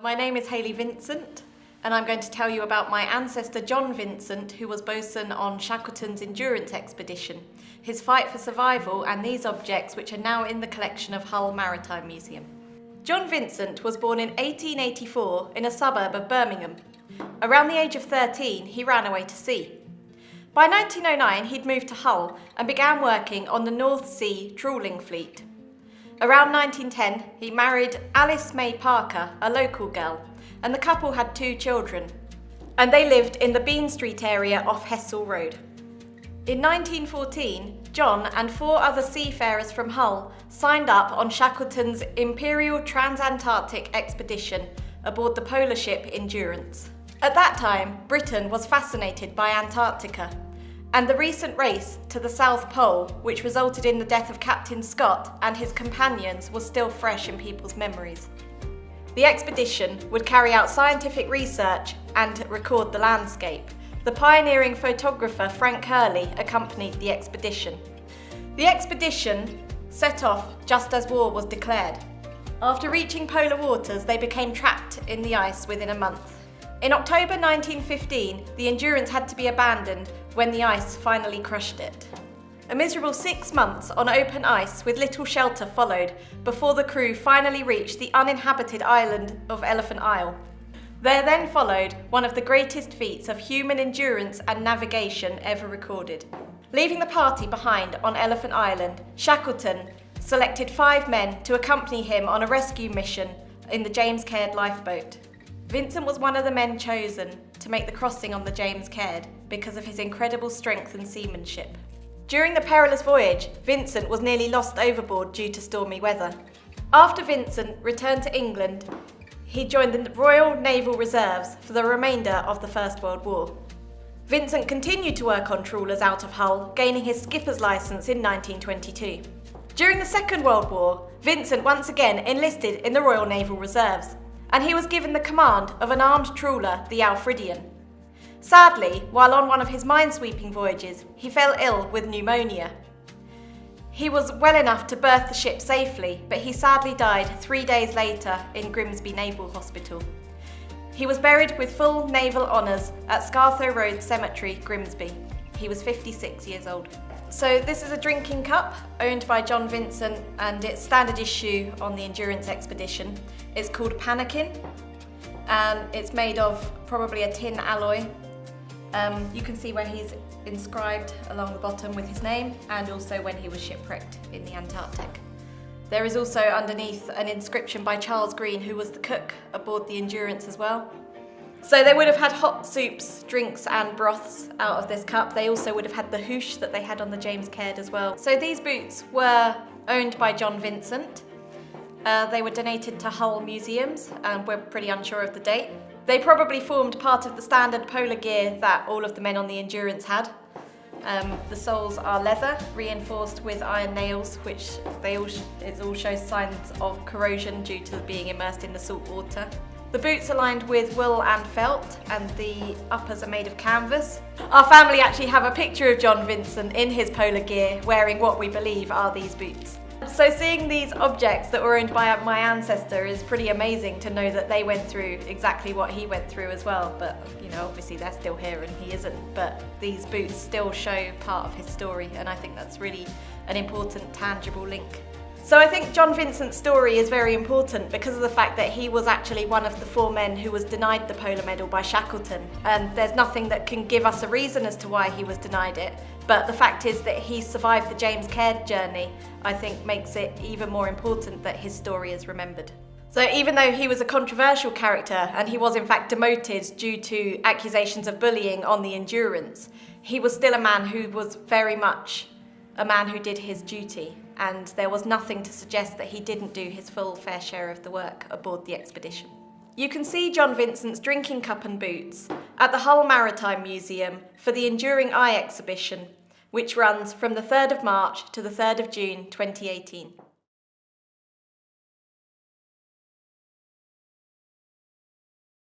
My name is Hayley Vincent, and I'm going to tell you about my ancestor John Vincent, who was Bosun on Shackleton's Endurance Expedition, his fight for survival, and these objects which are now in the collection of Hull Maritime Museum. John Vincent was born in 1884 in a suburb of Birmingham. Around the age of 13, he ran away to sea. By 1909, he'd moved to Hull and began working on the North Sea trawling fleet. Around 1910, he married Alice May Parker, a local girl, and the couple had 2 children. And they lived in the Bean Street area off Hessel Road. In 1914, John and 4 other seafarers from Hull signed up on Shackleton's Imperial Trans-Antarctic Expedition aboard the polar ship Endurance. At that time, Britain was fascinated by Antarctica, and the recent race to the South Pole, which resulted in the death of Captain Scott and his companions, was still fresh in people's memories. The expedition would carry out scientific research and record the landscape. The pioneering photographer Frank Hurley accompanied the expedition. The expedition set off just as war was declared. After reaching polar waters, they became trapped in the ice within a month. In October 1915, the Endurance had to be abandoned when the ice finally crushed it. A miserable 6 months on open ice with little shelter followed before the crew finally reached the uninhabited island of Elephant Isle. There then followed one of the greatest feats of human endurance and navigation ever recorded. Leaving the party behind on Elephant Island, Shackleton selected 5 men to accompany him on a rescue mission in the James Caird lifeboat. Vincent was one of the men chosen to make the crossing on the James Caird because of his incredible strength and seamanship. During the perilous voyage, Vincent was nearly lost overboard due to stormy weather. After Vincent returned to England, he joined the Royal Naval Reserves for the remainder of the First World War. Vincent continued to work on trawlers out of Hull, gaining his skipper's licence in 1922. During the Second World War, Vincent once again enlisted in the Royal Naval Reserves, and he was given the command of an armed trawler, the Alfred Ian. Sadly, while on one of his minesweeping voyages, he fell ill with pneumonia. He was well enough to berth the ship safely, but he sadly died 3 days later in Grimsby Naval Hospital. He was buried with full naval honours at Scartho Road Cemetery, Grimsby. He was 56 years old. So this is a drinking cup owned by John Vincent, and it's standard issue on the Endurance Expedition. It's called Pannikin, and it's made of probably a tin alloy. You can see where he's inscribed along the bottom with his name, and also when he was shipwrecked in the Antarctic. There is also underneath an inscription by Charles Green, who was the cook aboard the Endurance as well. So they would have had hot soups, drinks and broths out of this cup. They also would have had the hoosh that they had on the James Caird as well. So these boots were owned by John Vincent. They were donated to Hull Museums, and we're pretty unsure of the date. They probably formed part of the standard polar gear that all of the men on the Endurance had. The soles are leather, reinforced with iron nails, which it all shows signs of corrosion due to being immersed in the salt water. The boots are lined with wool and felt, and the uppers are made of canvas. Our family actually have a picture of John Vincent in his polar gear wearing what we believe are these boots. So seeing these objects that were owned by my ancestor is pretty amazing to know that they went through exactly what he went through as well. But obviously they're still here and he isn't, but these boots still show part of his story, and I think that's really an important tangible link. So I think John Vincent's story is very important because of the fact that he was actually one of the 4 men who was denied the polar medal by Shackleton, and there's nothing that can give us a reason as to why he was denied it, but the fact is that he survived the James Caird journey, I think makes it even more important that his story is remembered. So even though he was a controversial character, and he was in fact demoted due to accusations of bullying on the Endurance, he was still a man who was very much a man who did his duty, and there was nothing to suggest that he didn't do his full fair share of the work aboard the expedition. You can see John Vincent's drinking cup and boots at the Hull Maritime Museum for the Enduring Eye exhibition, which runs from the 3rd of March to the 3rd of June 2018.